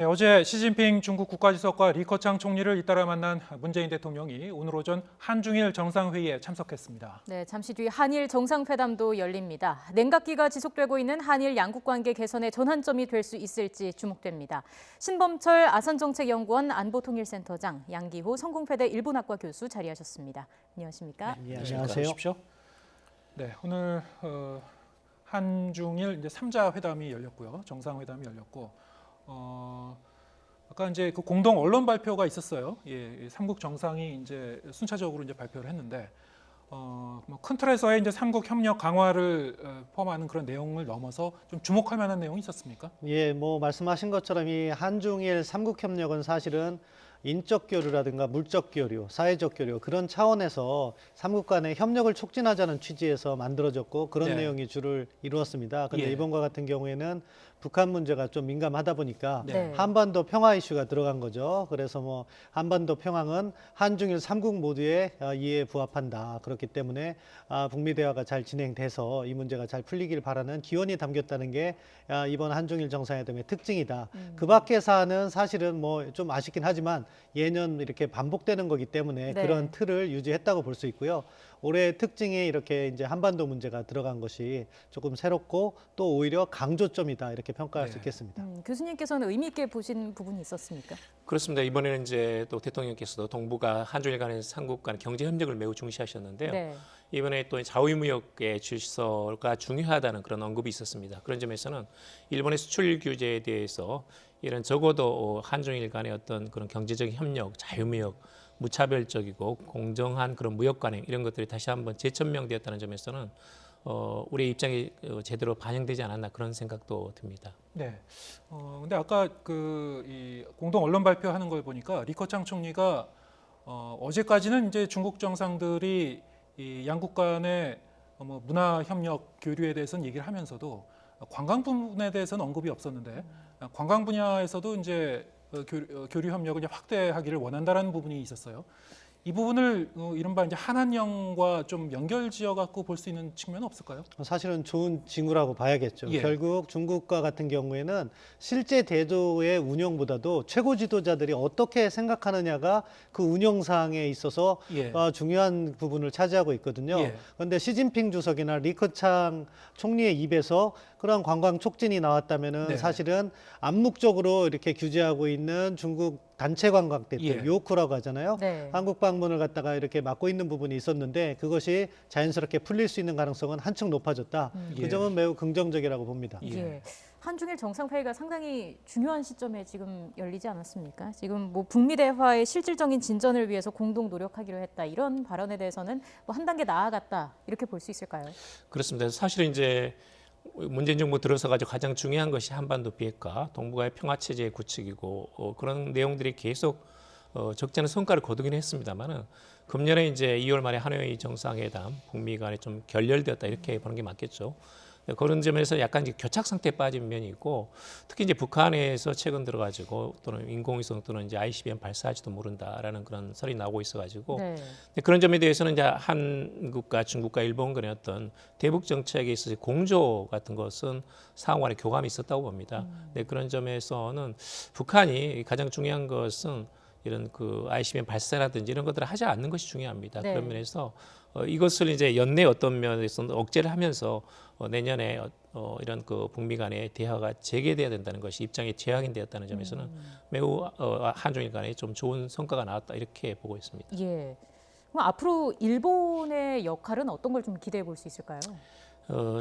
네, 어제 시진핑 중국 국가주석과 리커창 총리를 잇따라 만난 문재인 대통령이 오늘 오전 한중일 정상회의에 참석했습니다. 네, 잠시 뒤 한일 정상회담도 열립니다. 냉각기가 지속되고 있는 한일 양국 관계 개선의 전환점이 될 수 있을지 주목됩니다. 신범철 아산정책연구원 안보통일센터장, 양기호 성공회대 일본학과 교수 자리하셨습니다. 안녕하십니까? 네, 안녕하세요. 네, 오늘 한중일 이제 3자 회담이 열렸고요. 정상회담이 열렸고 아까 이제 그 공동 언론 발표가 있었어요. 예, 삼국 정상이 이제 순차적으로 이제 발표를 했는데 큰 틀에서의 이제 삼국 협력 강화를 포함하는 그런 내용을 넘어서 좀 주목할 만한 내용이 있었습니까? 예, 뭐 말씀하신 것처럼 이 한중일 삼국 협력은 사실은 인적 교류라든가 물적 교류, 사회적 교류 그런 차원에서 삼국 간의 협력을 촉진하자는 취지에서 만들어졌고 그런 네. 내용이 주를 이루었습니다. 그런데 예. 이번과 같은 경우에는 북한 문제가 좀 민감하다 보니까 네. 한반도 평화 이슈가 들어간 거죠. 그래서 뭐 한반도 평화는 한중일 삼국 모두의 이해에 부합한다. 그렇기 때문에 북미 대화가 잘 진행돼서 이 문제가 잘 풀리길 바라는 기원이 담겼다는 게 이번 한중일 정상회담의 특징이다. 그 밖의 사안은 사실은 뭐 좀 아쉽긴 하지만 예년 이렇게 반복되는 거기 때문에 네. 그런 틀을 유지했다고 볼 수 있고요. 올해 특징이 이렇게 이제 한반도 문제가 들어간 것이 조금 새롭고 또 오히려 강조점이다 이렇게 평가할 수 있겠습니다. 교수님께서는 의미 있게 보신 부분이 있었습니까? 그렇습니다. 이번에는 이제 또 대통령께서도 동북아 한중일 간의 삼국 간 경제 협력을 매우 중시하셨는데요. 네. 이번에 또 자유무역의 질서가 중요하다는 그런 언급이 있었습니다. 그런 점에서는 일본의 수출 규제에 대해서 이런 적어도 한중일 간의 어떤 그런 경제적 협력, 자유무역, 무차별적이고 공정한 그런 무역 관행 이런 것들이 다시 한번 재천명되었다는 점에서는 우리의 입장이 제대로 반영되지 않았나 그런 생각도 듭니다. 네. 근데 아까 이 공동 언론 발표하는 걸 보니까 리커창 총리가 어제까지는 이제 중국 정상들이 이 양국 간의 뭐 문화 협력 교류에 대해서는 얘기를 하면서도 관광 부분에 대해서는 언급이 없었는데 관광 분야에서도 이제 교류 협력을 이제 확대하기를 원한다라는 부분이 있었어요. 이 부분을 이른바 이제 한한령과 좀 연결지어 갖고 볼 수 있는 측면은 없을까요? 사실은 좋은 징후라고 봐야겠죠. 예. 결국 중국과 같은 경우에는 실제 대도의 운영보다도 최고 지도자들이 어떻게 생각하느냐가 그 운영상에 있어서 예. 중요한 부분을 차지하고 있거든요. 예. 그런데 시진핑 주석이나 리커창 총리의 입에서 그런 관광 촉진이 나왔다면은 네. 사실은 암묵적으로 이렇게 규제하고 있는 중국 단체 관광객들, 예. 요크라고 하잖아요. 네. 한국 방문을 갖다가 이렇게 막고 있는 부분이 있었는데 그것이 자연스럽게 풀릴 수 있는 가능성은 한층 높아졌다. 예. 그 점은 매우 긍정적이라고 봅니다. 예. 한중일 정상회의가 상당히 중요한 시점에 지금 열리지 않았습니까? 지금 뭐 북미 대화의 실질적인 진전을 위해서 공동 노력하기로 했다. 이런 발언에 대해서는 뭐 한 단계 나아갔다. 이렇게 볼 수 있을까요? 그렇습니다. 사실은 이제 문재인 정부 들어서 가지고 가장 중요한 것이 한반도 비핵화, 동북아의 평화 체제의 구축이고 그런 내용들이 계속 적지 않은 성과를 거두긴 했습니다만은 금년에 이제 2월 말에 하노이 정상회담 북미 간에 좀 결렬되었다 이렇게 보는 게 맞겠죠. 그런 점에서 약간 이제 교착 상태에 빠진 면이 있고 특히 이제 북한에서 최근 들어가지고 또는 인공위성 또는 이제 ICBM 발사할지도 모른다라는 그런 설이 나오고 있어가지고 네. 그런 점에 대해서는 이제 한국과 중국과 일본 간의 어떤 대북 정책에 있어서 공조 같은 것은 상호간의 교감이 있었다고 봅니다. 네, 그런 점에서는 북한이 가장 중요한 것은 이런 그 ICBM 발사라든지 이런 것들을 하지 않는 것이 중요합니다. 네. 그런 면에서 이것을 이제 연내 어떤 면에서는 억제를 하면서 내년에 이런 그 북미 간의 대화가 재개돼야 된다는 것이 입장이 재확인되었다는 점에서는 매우 한중일 간에 좀 좋은 성과가 나왔다 이렇게 보고 있습니다. 예. 그럼 앞으로 일본의 역할은 어떤 걸 좀 기대해 볼 수 있을까요?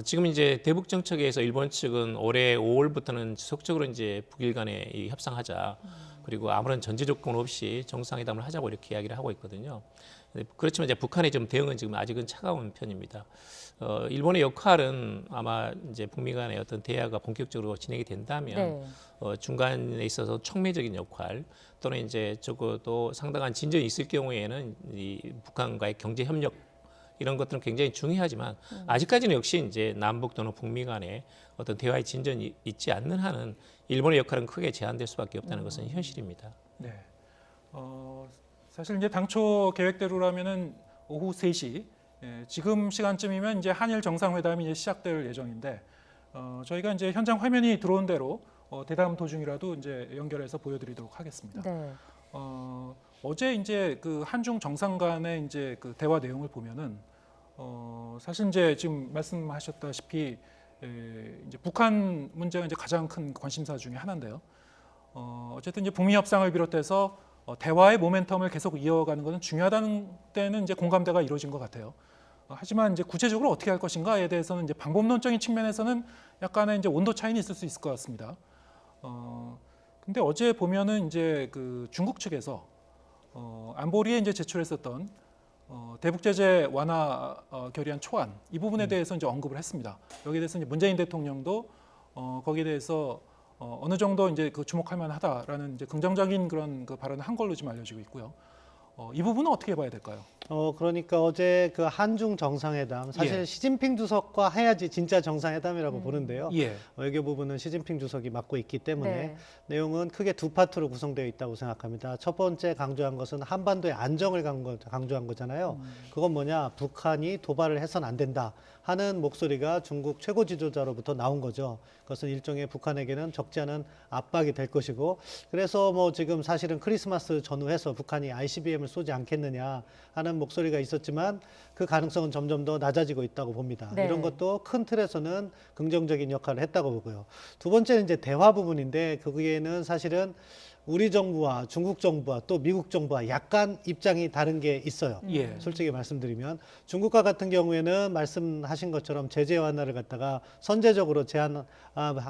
지금 이제 대북 정책에서 일본 측은 올해 5월부터는 지속적으로 이제 북일 간에 이 협상하자. 그리고 아무런 전제 조건 없이 정상회담을 하자고 이렇게 이야기를 하고 있거든요. 그렇지만 이제 북한의 좀 대응은 지금 아직은 차가운 편입니다. 일본의 역할은 아마 이제 북미 간의 어떤 대화가 본격적으로 진행이 된다면 네. 중간에 있어서 촉매적인 역할 또는 이제 적어도 상당한 진전이 있을 경우에는 이 북한과의 경제 협력 이런 것들은 굉장히 중요하지만 아직까지는 역시 이제 남북 또는 북미 간의 어떤 대화의 진전이 있지 않는 한은 일본의 역할은 크게 제한될 수밖에 없다는 것은 현실입니다. 네. 사실 이제 당초 계획대로라면은 오후 3시 지금 시간쯤이면 이제 한일 정상회담이 이제 시작될 예정인데 저희가 이제 현장 화면이 들어온 대로 대담 도중이라도 이제 연결해서 보여드리도록 하겠습니다. 네. 어제 이제 그 한중 정상 간의 이제 그 대화 내용을 보면은 사실 이제 지금 말씀하셨다시피 이제 북한 문제가 이제 가장 큰 관심사 중에 하나인데요. 어쨌든 이제 북미 협상을 비롯해서 대화의 모멘텀을 계속 이어가는 것은 중요하다는 때는 이제 공감대가 이루어진 것 같아요. 하지만 이제 구체적으로 어떻게 할 것인가에 대해서는 이제 방법론적인 측면에서는 약간의 이제 온도 차이는 있을 수 있을 것 같습니다. 근데 어제 보면은 이제 그 중국 측에서 안보리에 이제 제출했었던 대북 제재 완화 결의안 초안 이 부분에 대해서 이제 언급을 했습니다. 여기에 대해서 이제 문재인 대통령도 거기에 대해서 어느 정도 이제 그 주목할 만하다라는 이제 긍정적인 그런 그 발언을 한 걸로 지금 알려지고 있고요. 이 부분은 어떻게 봐야 될까요? 그러니까 어제 그 한중 정상회담 사실 예. 시진핑 주석과 해야지 진짜 정상회담이라고 보는데요. 예. 외교 부분은 시진핑 주석이 맡고 있기 때문에 네. 내용은 크게 두 파트로 구성되어 있다고 생각합니다. 첫 번째 강조한 것은 한반도의 안정을 강조한 거잖아요. 그건 뭐냐? 북한이 도발을 해서는 안 된다 하는 목소리가 중국 최고 지도자로부터 나온 거죠. 그것은 일종의 북한에게는 적지 않은 압박이 될 것이고, 그래서 뭐 지금 사실은 크리스마스 전후해서 북한이 ICBM을 쏘지 않겠느냐 하는 목소리가 있었지만 그 가능성은 점점 더 낮아지고 있다고 봅니다. 네. 이런 것도 큰 틀에서는 긍정적인 역할을 했다고 보고요. 두 번째는 이제 대화 부분인데 거기에는 사실은 우리 정부와 중국 정부와 또 미국 정부와 약간 입장이 다른 게 있어요. 예. 솔직히 말씀드리면 중국과 같은 경우에는 말씀하신 것처럼 제재 완화를 갖다가 선제적으로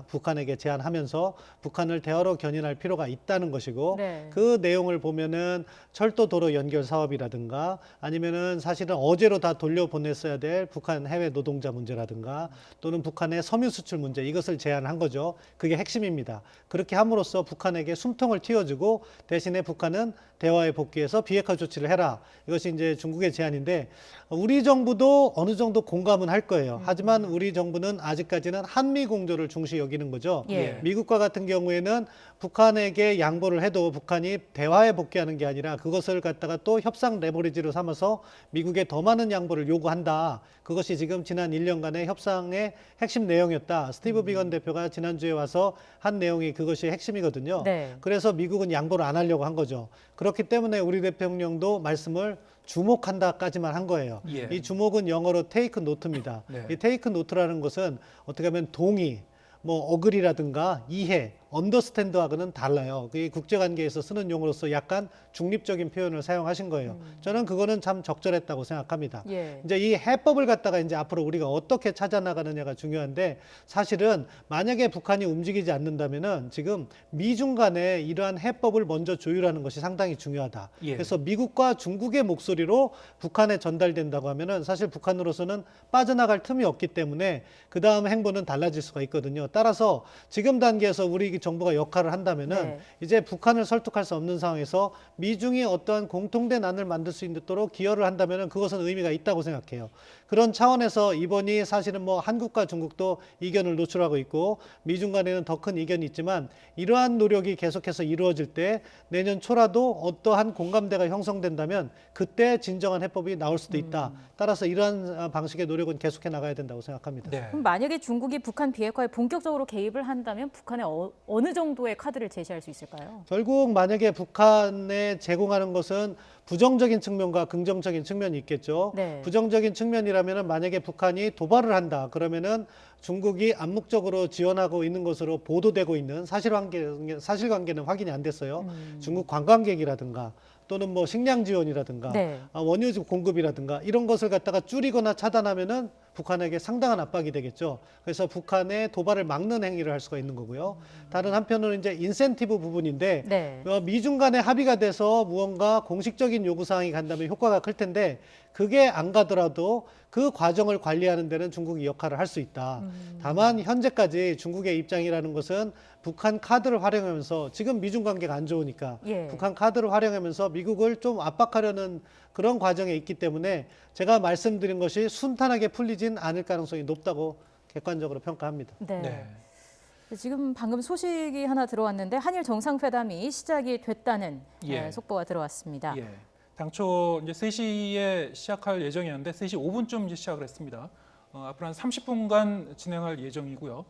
북한에게 제안하면서 북한을 대화로 견인할 필요가 있다는 것이고, 네. 그 내용을 보면은 철도 도로 연결 사업이라든가 아니면은 사실은 어제로 다 돌려보냈어야 될 북한 해외 노동자 문제라든가 또는 북한의 섬유 수출 문제, 이것을 제안한 거죠. 그게 핵심입니다. 그렇게 함으로써 북한에게 숨통을 틔워주고 대신에 북한은 대화에 복귀해서 비핵화 조치를 해라. 이것이 이제 중국의 제안인데 우리 정부도 어느 정도 공감은 할 거예요. 하지만 우리 정부는 아직까지는 한미 공조를 중시 여기는 거죠. 예. 미국과 같은 경우에는 북한에게 양보를 해도 북한이 대화에 복귀하는 게 아니라 그것을 갖다가 또 협상 레버리지로 삼아서 미국에 더 많은 양보를 요구한다. 그것이 지금 지난 1년간의 협상의 핵심 내용이었다. 스티브 비건 대표가 지난주에 와서 한 내용이 그것이 핵심이거든요. 네. 그래서 미국은 양보를 안 하려고 한 거죠. 그렇기 때문에 우리 대통령도 말씀을 주목한다까지만 한 거예요. 예. 이 주목은 영어로 테이크 노트입니다. 네. 이 테이크 노트라는 것은 어떻게 하면 동의, 뭐 어그리라든가 이해, 언더스탠드하고는 달라요. 이 국제관계에서 쓰는 용어로서 약간 중립적인 표현을 사용하신 거예요. 저는 그거는 참 적절했다고 생각합니다. 예. 이제 이 해법을 갖다가 이제 앞으로 우리가 어떻게 찾아나가느냐가 중요한데, 사실은 만약에 북한이 움직이지 않는다면은 지금 미중 간에 이러한 해법을 먼저 조율하는 것이 상당히 중요하다. 예. 그래서 미국과 중국의 목소리로 북한에 전달된다고 하면은 사실 북한으로서는 빠져나갈 틈이 없기 때문에 그 다음 행보는 달라질 수가 있거든요. 따라서 지금 단계에서 우리 정부가 역할을 한다면은 네. 이제 북한을 설득할 수 없는 상황에서 미중이 어떠한 공통된 안을 만들 수 있도록 기여를 한다면은 그것은 의미가 있다고 생각해요. 그런 차원에서 이번이 사실은 뭐 한국과 중국도 이견을 노출하고 있고 미중 간에는 더 큰 이견이 있지만 이러한 노력이 계속해서 이루어질 때 내년 초라도 어떠한 공감대가 형성된다면 그때 진정한 해법이 나올 수도 있다. 따라서 이러한 방식의 노력은 계속해 나가야 된다고 생각합니다. 네. 그럼 만약에 중국이 북한 비핵화에 본격적으로 개입을 한다면 북한에 어느 정도의 카드를 제시할 수 있을까요? 결국 만약에 북한에 제공하는 것은 부정적인 측면과 긍정적인 측면이 있겠죠. 네. 부정적인 측면이라면은 만약에 북한이 도발을 한다 그러면은 중국이 암묵적으로 지원하고 있는 것으로 보도되고 있는 사실관계는 확인이 안 됐어요. 중국 관광객이라든가 또는 뭐 식량 지원이라든가 네. 원유 공급이라든가 이런 것을 갖다가 줄이거나 차단하면은 북한에게 상당한 압박이 되겠죠. 그래서 북한의 도발을 막는 행위를 할 수가 있는 거고요. 다른 한편으로는 이제 인센티브 부분인데 네. 미중 간에 합의가 돼서 무언가 공식적인 요구 사항이 간다면 효과가 클 텐데 그게 안 가더라도 그 과정을 관리하는 데는 중국이 역할을 할 수 있다. 다만 현재까지 중국의 입장이라는 것은 북한 카드를 활용하면서 지금 미중 관계가 안 좋으니까 예. 북한 카드를 활용하면서 미국을 좀 압박하려는 그런 과정에 있기 때문에 제가 말씀드린 것이 순탄하게 풀리진 않을 가능성이 높다고 객관적으로 평가합니다. 네. 네. 지금 방금 소식이 하나 들어왔는데 한일 정상회담이 시작이 됐다는 예. 속보가 들어왔습니다. 예. 당초 이제 3시에 시작할 예정이었는데 3시 5분쯤 이제 시작을 했습니다. 앞으로 한 30분간 진행할 예정이고요.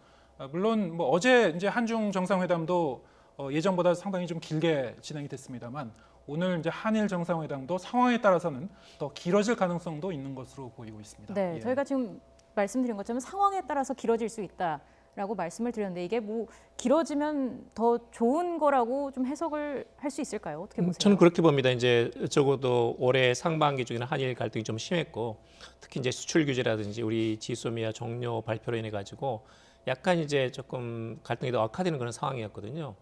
물론 뭐 어제 이제 한중 정상회담도 예정보다 상당히 좀 길게 진행이 됐습니다만 오늘 이제 한일 정상회담도 상황에 따라서는 더 길어질 가능성도 있는 것으로 보이고 있습니다. 네, 예. 저희가 지금 말씀드린 것처럼 상황에 따라서 길어질 수 있다라고 말씀을 드렸는데 이게 뭐 길어지면 더 좋은 거라고 좀 해석을 할 수 있을까요? 어떻게 보세요? 저는 그렇게 봅니다. 이제 적어도 올해 상반기 중에는 한일 갈등이 좀 심했고 특히 이제 수출 규제라든지 우리 지소미아 종료 발표로 인해 가지고 약간 이제 조금 갈등이 더 악화되는 그런 상황이었거든요.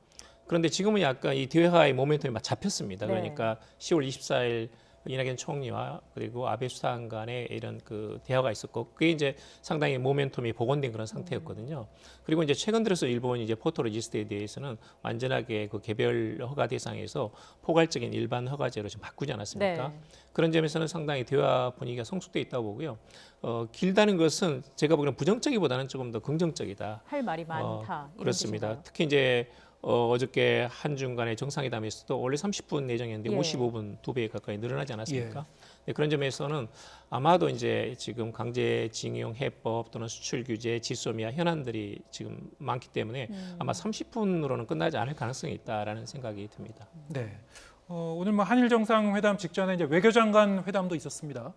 그런데 지금은 약간 이 대화의 모멘텀이 막 잡혔습니다. 네. 그러니까 10월 24일 이낙연 총리와 그리고 아베 수사관 간의 이런 그 대화가 있었고 그게 이제 상당히 모멘텀이 복원된 그런 상태였거든요. 그리고 이제 최근 들어서 일본이 이제 포토 레지스트에 대해서는 완전하게 그 개별 허가 대상에서 포괄적인 일반 허가제로 좀 바꾸지 않았습니까? 네. 그런 점에서는 상당히 대화 분위기가 성숙돼 있다고 보고요. 길다는 것은 제가 보기에는 부정적이보다는 조금 더 긍정적이다. 할 말이 많다. 이런 그렇습니다. 뜻인가요? 특히 이제 어저께 한중 간의 정상회담에서도 원래 30분 예정이었는데 예. 55분 2배 가까이 늘어나지 않았습니까? 네, 그런 점에서는 아마도 이제 지금 강제징용 해법 또는 수출 규제, 지소미아 현안들이 지금 많기 때문에 아마 30분으로는 끝나지 않을 가능성이 있다라는 생각이 듭니다. 네. 오늘 뭐 한일 정상회담 직전에 이제 외교장관 회담도 있었습니다.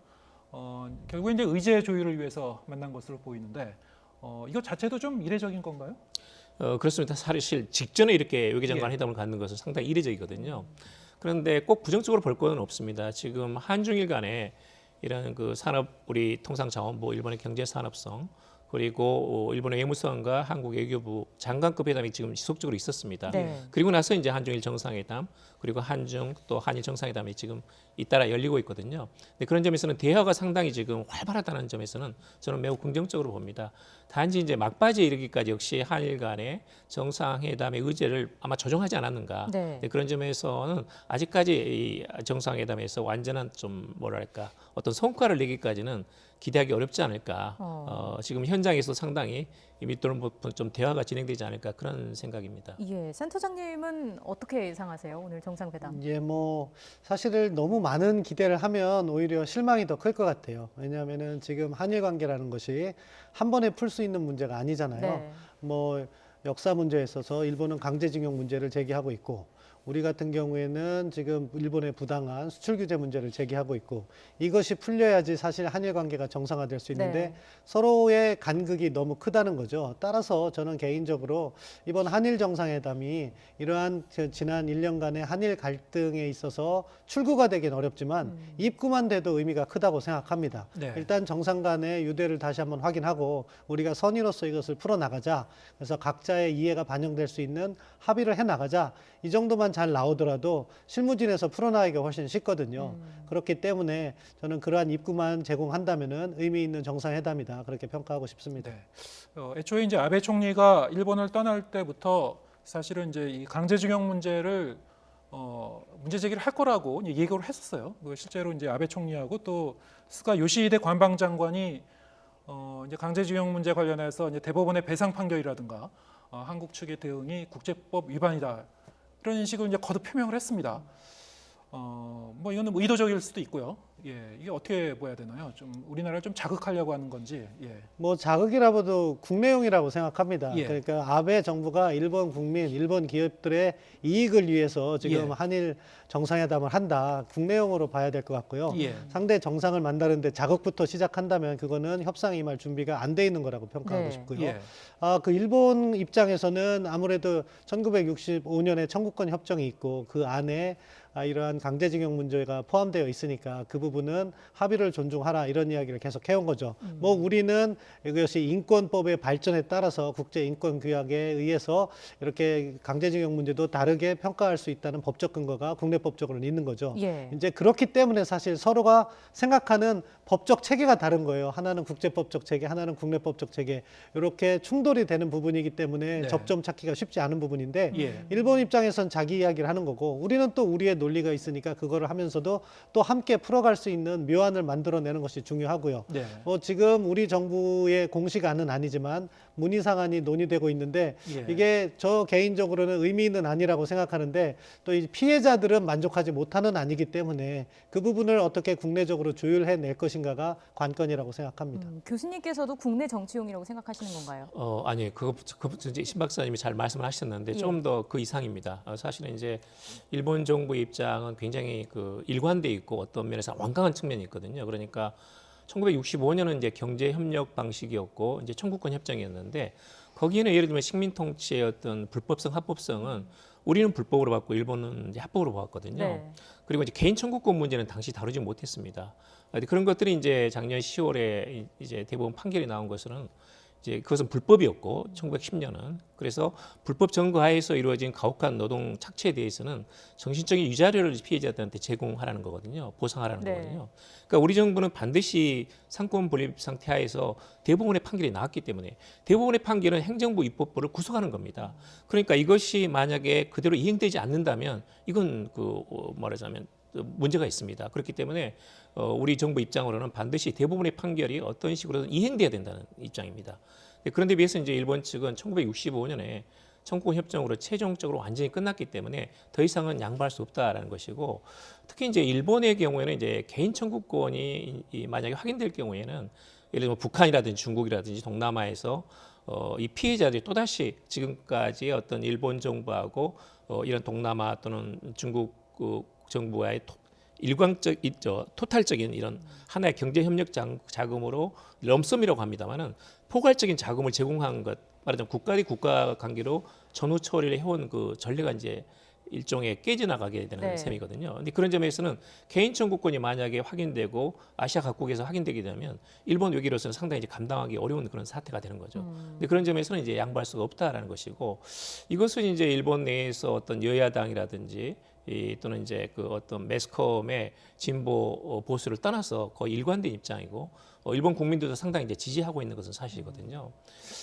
결국 이제 의제 조율을 위해서 만난 것으로 보이는데 이거 자체도 좀 이례적인 건가요? 그렇습니다. 사실 직전에 이렇게 외교장관 회담을 갖는 것은 상당히 이례적이거든요. 그런데 꼭 부정적으로 볼 건 없습니다. 지금 한중일 간에 이런 그 산업 우리 통상자원부 일본의 경제산업성 그리고 일본의 외무성과 한국 외교부 장관급 회담이 지금 지속적으로 있었습니다. 네. 그리고 나서 이제 한중일 정상회담 그리고 한중 또 한일 정상회담이 지금 잇따라 열리고 있거든요. 근데 그런 점에서는 대화가 상당히 지금 활발하다는 점에서는 저는 매우 긍정적으로 봅니다. 단지 이제 막바지에 이르기까지 역시 한일 간의 정상회담의 의제를 아마 조정하지 않았는가. 네. 네, 그런 점에서는 아직까지 이 정상회담에서 완전한 좀 뭐랄까 어떤 성과를 내기까지는 기대하기 어렵지 않을까. 지금 현장에서 상당히 이 밑도는 부분 좀 대화가 진행되지 않을까 그런 생각입니다. 예, 센터장님은 어떻게 예상하세요? 오늘 정상회담. 예, 뭐 사실 너무 많은 기대를 하면 오히려 실망이 더 클 것 같아요. 왜냐하면은 지금 한일 관계라는 것이 한 번에 풀 수 있는 문제가 아니잖아요. 네. 뭐 역사 문제에 있어서 일본은 강제징용 문제를 제기하고 있고 우리 같은 경우에는 지금 일본의 부당한 수출 규제 문제를 제기하고 있고 이것이 풀려야지 사실 한일 관계가 정상화될 수 있는데 네. 서로의 간극이 너무 크다는 거죠. 따라서 저는 개인적으로 이번 한일 정상회담이 이러한 지난 1년간의 한일 갈등에 있어서 출구가 되긴 어렵지만 입구만 돼도 의미가 크다고 생각합니다. 네. 일단 정상 간의 유대를 다시 한번 확인하고 우리가 선의로서 이것을 풀어나가자. 그래서 각자의 이해가 반영될 수 있는 합의를 해나가자. 이 정도만 잘 나오더라도 실무진에서 풀어나가기가 훨씬 쉽거든요. 그렇기 때문에 저는 그러한 입구만 제공한다면은 의미 있는 정상회담이다. 그렇게 평가하고 싶습니다. 네. 애초에 이제 아베 총리가 일본을 떠날 때부터 사실은 이제 이 강제징용 문제를 문제 제기를 할 거라고 이제 예고를 했었어요. 실제로 이제 아베 총리하고 또 스가 요시히데 관방장관이 이제 강제징용 문제 관련해서 이제 대법원의 배상 판결이라든가 한국 측의 대응이 국제법 위반이다. 이런 식으로 이제 거듭 표명을 했습니다. 뭐 이거는 뭐 의도적일 수도 있고요. 예, 이게 어떻게 봐야 되나요? 좀 우리나라를 좀 자극하려고 하는 건지. 예. 뭐 자극이라고도 국내용이라고 생각합니다. 예. 그러니까 아베 정부가 일본 국민, 일본 기업들의 이익을 위해서 지금 예. 한일 정상회담을 한다. 국내용으로 봐야 될 것 같고요. 예. 상대 정상을 만나는데 자극부터 시작한다면 그거는 협상에 임할 준비가 안 돼 있는 거라고 평가하고 네. 싶고요. 예. 그 일본 입장에서는 아무래도 1965년에 청구권 협정이 있고 그 안에 이러한 강제징용 문제가 포함되어 있으니까 그 부분은 합의를 존중하라 이런 이야기를 계속 해온 거죠. 뭐 우리는 이것이 인권법의 발전에 따라서 국제인권규약에 의해서 이렇게 강제징용 문제도 다르게 평가할 수 있다는 법적 근거가 국내법적으로는 있는 거죠. 예. 이제 그렇기 때문에 사실 서로가 생각하는 법적 체계가 다른 거예요. 하나는 국제법적 체계, 하나는 국내법적 체계. 이렇게 충돌이 되는 부분이기 때문에 네. 접점 찾기가 쉽지 않은 부분인데 예. 일본 입장에선 자기 이야기를 하는 거고 우리는 또 우리의 논리가 있으니까 그거를 하면서도 또 함께 풀어갈 수 수 있는 묘안을 만들어내는 것이 중요하고요. 네. 지금 우리 정부의 공식안은 아니지만 문희상안이 논의되고 있는데 예. 이게 저 개인적으로는 의미 있는 안이라고 생각하는데 또 이 피해자들은 만족하지 못하는 안이기 때문에 그 부분을 어떻게 국내적으로 조율해낼 것인가가 관건이라고 생각합니다. 교수님께서도 국내 정치용이라고 생각하시는 건가요? 아니, 그거 이제 신 박사님이 잘 말씀을 하셨는데 조금 더 그 이상입니다. 사실은 이제 일본 정부의 입장은 굉장히 그 일관돼 있고 어떤 면에서 완강한 측면이 있거든요. 그러니까 1965년은 이제 경제 협력 방식이었고 이제 청구권 협정이었는데 거기에는 예를 들면 식민 통치의 어떤 불법성, 합법성은 우리는 불법으로 봤고 일본은 이제 합법으로 봤거든요. 네. 그리고 이제 개인 청구권 문제는 당시 다루지 못했습니다. 그런 것들이 이제 작년 10월에 이제 대법원 판결이 나온 것은 이제 그것은 불법이었고 1910년은 그래서 불법 점거하에서 이루어진 가혹한 노동 착취에 대해서는 정신적인 위자료를 피해자들한테 제공하라는 거거든요. 보상하라는 네. 거거든요. 그러니까 우리 정부는 반드시 상권 분립 상태 하에서 대법원의 판결이 나왔기 때문에 대법원의 판결은 행정부 입법부를 구속하는 겁니다. 그러니까 이것이 만약에 그대로 이행되지 않는다면 이건 말하자면 문제가 있습니다. 그렇기 때문에 우리 정부 입장으로는 반드시 대법원의 판결이 어떤 식으로든 이행돼야 된다는 입장입니다. 그런데 비해서 이제 일본 측은 1965년에 청구권 협정으로 최종적으로 완전히 끝났기 때문에 더 이상은 양보할 수 없다라는 것이고 특히 이제 일본의 경우에는 이제 개인 청구권이 만약에 확인될 경우에는 예를 들면 북한이라든지 중국이라든지 동남아에서 이 피해자들이 또다시 지금까지의 어떤 일본 정부하고 이런 동남아 또는 중국 정부와의 토탈적인 이런 하나의 경제 협력 자금으로 럼섬이라고 합니다만은 포괄적인 자금을 제공한 것 말하자면 국가 대 국가 관계로 전후 처리를 해온 그 전례가 이제 일종의 깨져나가게 되는 네. 셈이거든요. 근데 그런 점에서는 개인 청구권이 만약에 확인되고 아시아 각국에서 확인되게 되면 일본 외교로서는 상당히 이제 감당하기 어려운 그런 사태가 되는 거죠. 근데 그런 점에서는 이제 양보할 수가 없다라는 것이고 이것은 이제 일본 내에서 어떤 여야당이라든지 또는 이제 그 어떤 매스컴의 진보 보수를 떠나서 거의 일관된 입장이고 일본 국민들도 상당히 이제 지지하고 있는 것은 사실이거든요.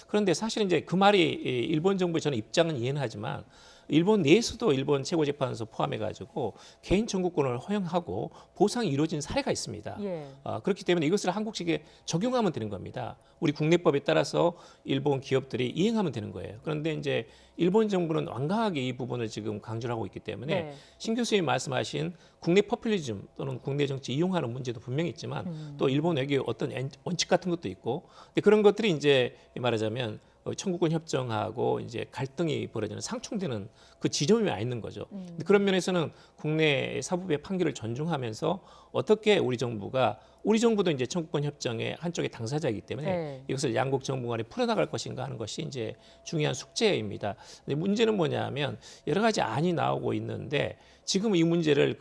그런데 사실 이제 그 말이 일본 정부의 저는 입장은 이해는 하지만 일본 내에서도 일본 최고재판소 포함해가지고 개인 청구권을 허용하고 보상이 이루어진 사례가 있습니다. 예. 그렇기 때문에 이것을 한국식에 적용하면 되는 겁니다. 우리 국내법에 따라서 일본 기업들이 이행하면 되는 거예요. 그런데 이제 일본 정부는 완강하게 이 부분을 지금 강조를 하고 있기 때문에 네. 신 교수님 말씀하신 국내 포퓰리즘 또는 국내 정치 이용하는 문제도 분명히 있지만 또 일본 외교의 어떤 원칙 같은 것도 있고 근데 그런 것들이 이제 말하자면 청구권 협정하고 이제 갈등이 벌어지는 상충되는 그 지점이 와 있는 거죠. 근데 그런 면에서는 국내 사법부의 판결을 존중하면서 어떻게 우리 정부도 이제 청구권 협정의 한쪽의 당사자이기 때문에 네. 이것을 양국 정부 간에 풀어나갈 것인가 하는 것이 이제 중요한 숙제입니다. 근데 문제는 뭐냐면 여러 가지 안이 나오고 있는데 지금 이 문제를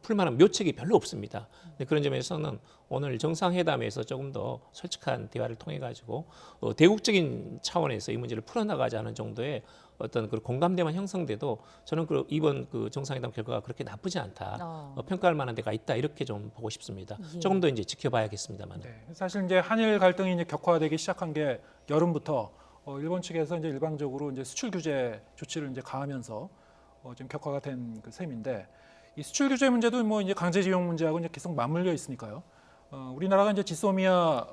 풀만한 묘책이 별로 없습니다. 근데 그런 점에서는 오늘 정상회담에서 조금 더 솔직한 대화를 통해 가지고 대국적인 차원에서 이 문제를 풀어나가자는 정도의 어떤 그 공감대만 형성돼도 저는 이번 정상회담 결과가 그렇게 나쁘지 않다. 평가할 만한 데가 있다 이렇게 좀 보고 싶습니다. 예. 조금 더 이제 지켜봐야겠습니다만. 네, 사실 이제 한일 갈등이 이제 격화되기 시작한 게 여름부터 일본 측에서 이제 일방적으로 이제 수출 규제 조치를 이제 가하면서 지금 격화가 된 그 셈인데 이 수출 규제 문제도 뭐 이제 강제징용 문제하고 이제 계속 맞물려 있으니까요. 우리나라가 이제 지소미아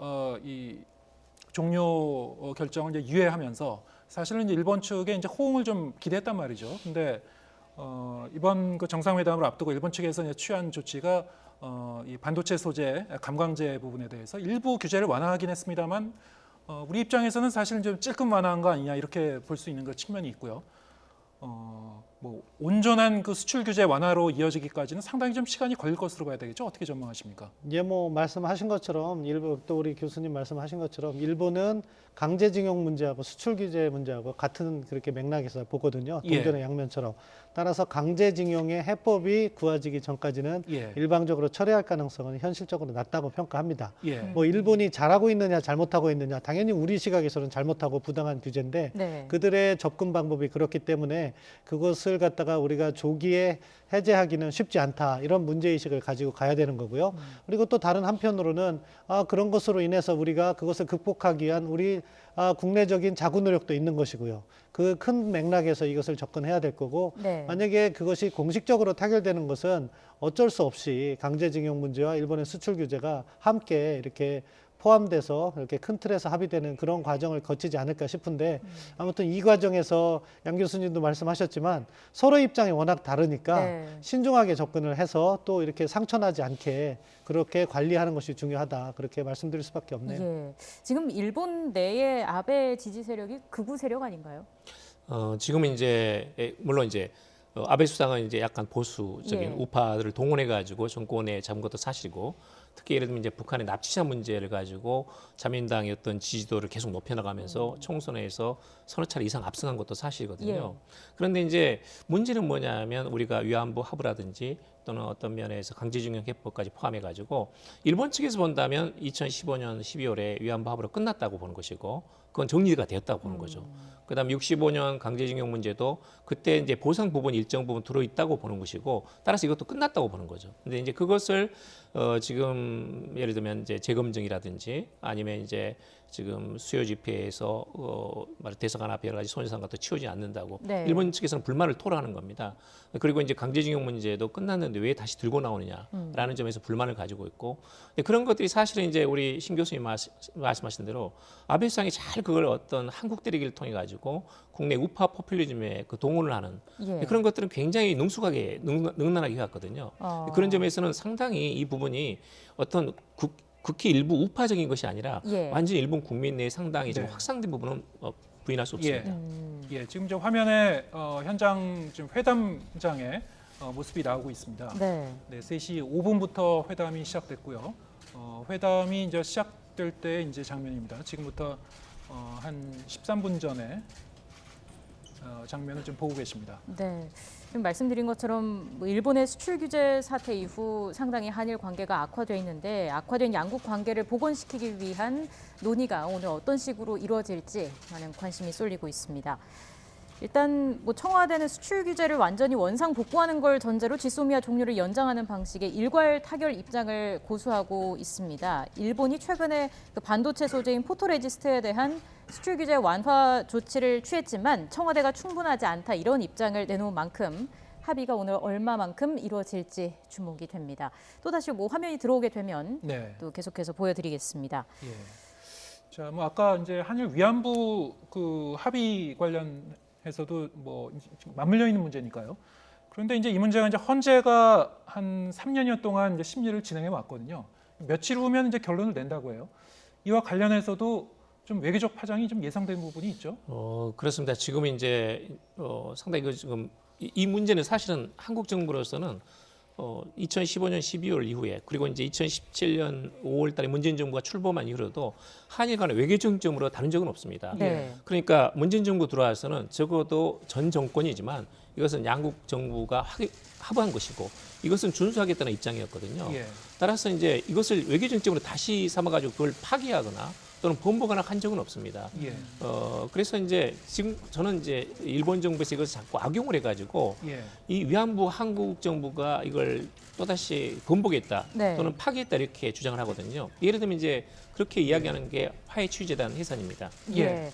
이 종료 결정을 이제 유예하면서 사실은 이제 일본 측에 이제 호응을 좀 기대했단 말이죠. 근데 이번 그 정상회담을 앞두고 일본 측에서 이제 취한 조치가 이 반도체 소재 감광재 부분에 대해서 일부 규제를 완화하긴 했습니다만 우리 입장에서는 사실 좀 찔끔 완화한 거 아니냐 이렇게 볼 수 있는 그 측면이 있고요. 뭐 온전한 그 수출 규제 완화로 이어지기까지는 상당히 좀 시간이 걸릴 것으로 봐야 되겠죠. 어떻게 전망하십니까? 예, 뭐 말씀하신 것처럼 또 우리 교수님 말씀하신 것처럼 일본은 강제징용 문제하고 수출 규제 문제하고 같은 그렇게 맥락에서 보거든요. 동전의 양면처럼. 따라서 강제징용의 해법이 구해지기 전까지는 일방적으로 철회할 가능성은 현실적으로 낮다고 평가합니다. 뭐 일본이 잘하고 있느냐 잘못하고 있느냐 당연히 우리 시각에서는 잘못하고 부당한 규제인데 네. 그들의 접근 방법이 그렇기 때문에 그것을 이것을 갖다가 우리가 조기에 해제하기는 쉽지 않다. 이런 문제의식을 가지고 가야 되는 거고요. 그리고 또 다른 한편으로는 그런 것으로 인해서 우리가 그것을 극복하기 위한 우리 국내적인 자구 노력도 있는 것이고요. 그 큰 맥락에서 이것을 접근해야 될 거고 네. 만약에 그것이 공식적으로 타결되는 것은 어쩔 수 없이 강제징용 문제와 일본의 수출 규제가 함께 이렇게 포함돼서 이렇게 큰 틀에서 합의되는 그런 과정을 거치지 않을까 싶은데 아무튼 이 과정에서 양 교수님도 말씀하셨지만 서로 입장이 워낙 다르니까 네. 신중하게 접근을 해서 또 이렇게 상처나지 않게 그렇게 관리하는 것이 중요하다. 그렇게 말씀드릴 수밖에 없네요. 예. 지금 일본 내의 아베 지지 세력이 극우 세력 아닌가요? 지금 이제 물론 이제 아베 수상은 이제 약간 보수적인 예. 우파들을 동원해 가지고 정권에 잡은 것도 사실이고 특히 예를 들면 이제 북한의 납치자 문제를 가지고 자민당의 어떤 지지도를 계속 높여나가면서 총선에서 서너 차례 이상 압승한 것도 사실이거든요. 그런데 이제 문제는 뭐냐면 우리가 위안부 합의라든지 또는 어떤 면에서 강제징용 해법까지 포함해 가지고 일본 측에서 본다면 2015년 12월에 위안부 합의로 끝났다고 보는 것이고 그건 정리가 되었다고 보는 거죠. 그다음 65년 강제징용 문제도 그때 이제 보상 부분 일정 부분 들어 있다고 보는 것이고 따라서 이것도 끝났다고 보는 거죠. 근데 이제 그것을 지금 예를 들면 이제 재검증이라든지 아니면 이제 지금 수요 집회에서 대사관 앞에 여러 가지 손해상 같은 치우지 않는다고 네. 일본 측에서는 불만을 토로하는 겁니다. 그리고 이제 강제징용 문제도 끝났는데 왜 다시 들고 나오느냐라는 점에서 불만을 가지고 있고 근데 그런 것들이 사실은 이제 우리 신 교수님 말씀하신 대로 아베 수상이 잘 그걸 어떤 한국 때리기를 통해 가지고 국내 우파 포퓰리즘에 그 동원을 하는 예. 그런 것들은 굉장히 능란하게 해왔거든요. 그런 점에서는 상당히 이 부분이 어떤 극히 일부 우파적인 것이 아니라 예. 완전히 일본 국민 내에 상당히 좀 네. 확산된 부분은 부인할 수 없습니다. 예, 지금 저 화면에 현장 지금 회담장의 모습이 나오고 있습니다. 네. 네, 3시 5분부터 회담이 시작됐고요. 회담이 이제 시작될 때 이제 장면입니다. 지금부터 한 13분 전에 장면을 좀 보고 계십니다. 네. 지금 말씀드린 것처럼 뭐 일본의 수출 규제 사태 이후 상당히 한일 관계가 악화돼 있는데 악화된 양국 관계를 복원시키기 위한 논의가 오늘 어떤 식으로 이루어질지 많은 관심이 쏠리고 있습니다. 일단 뭐 청와대는 수출 규제를 완전히 원상 복구하는 걸 전제로 지소미아 종료를 연장하는 방식의 일괄 타결 입장을 고수하고 있습니다. 일본이 최근에 그 반도체 소재인 포토레지스트에 대한 수출 규제 완화 조치를 취했지만 청와대가 충분하지 않다 이런 입장을 내놓은 만큼 합의가 오늘 얼마만큼 이루어질지 주목이 됩니다. 또다시 뭐 화면이 들어오게 되면 네. 또 계속해서 보여드리겠습니다. 예. 자, 뭐 아까 이제 한일 위안부 그 합의 관련해서도 뭐 지금 맞물려 있는 문제니까요. 그런데 이제 이 문제가 이제 헌재가 한 3년여 동안 이제 심리를 진행해 왔거든요. 며칠 후면 이제 결론을 낸다고 해요. 이와 관련해서도 좀 외교적 파장이 좀 예상되는 부분이 있죠. 그렇습니다. 지금 이제 상당히 지금 이 문제는 사실은 한국 정부로서는 2015년 12월 이후에 그리고 이제 2017년 5월달에 문재인 정부가 출범한 이후로도 한일 간의 외교 정점으로 다룬 적은 없습니다. 네. 그러니까 문재인 정부 들어와서는 적어도 전 정권이지만 이것은 양국 정부가 합의한 것이고 이것은 준수하겠다는 입장이었거든요. 예. 따라서 이제 이것을 외교 정점으로 다시 삼아가지고 그걸 파기하거나 또는 번복하거나 한 적은 없습니다. 예. 그래서 이제 지금 저는 이제 일본 정부에서 이것을 자꾸 악용을 해가지고 예. 이 위안부 한국 정부가 이걸 또다시 번복했다 네. 또는 파기했다 이렇게 주장을 하거든요. 예를 들면 이제 그렇게 이야기하는 게 화해추이재단 해산입니다. 예.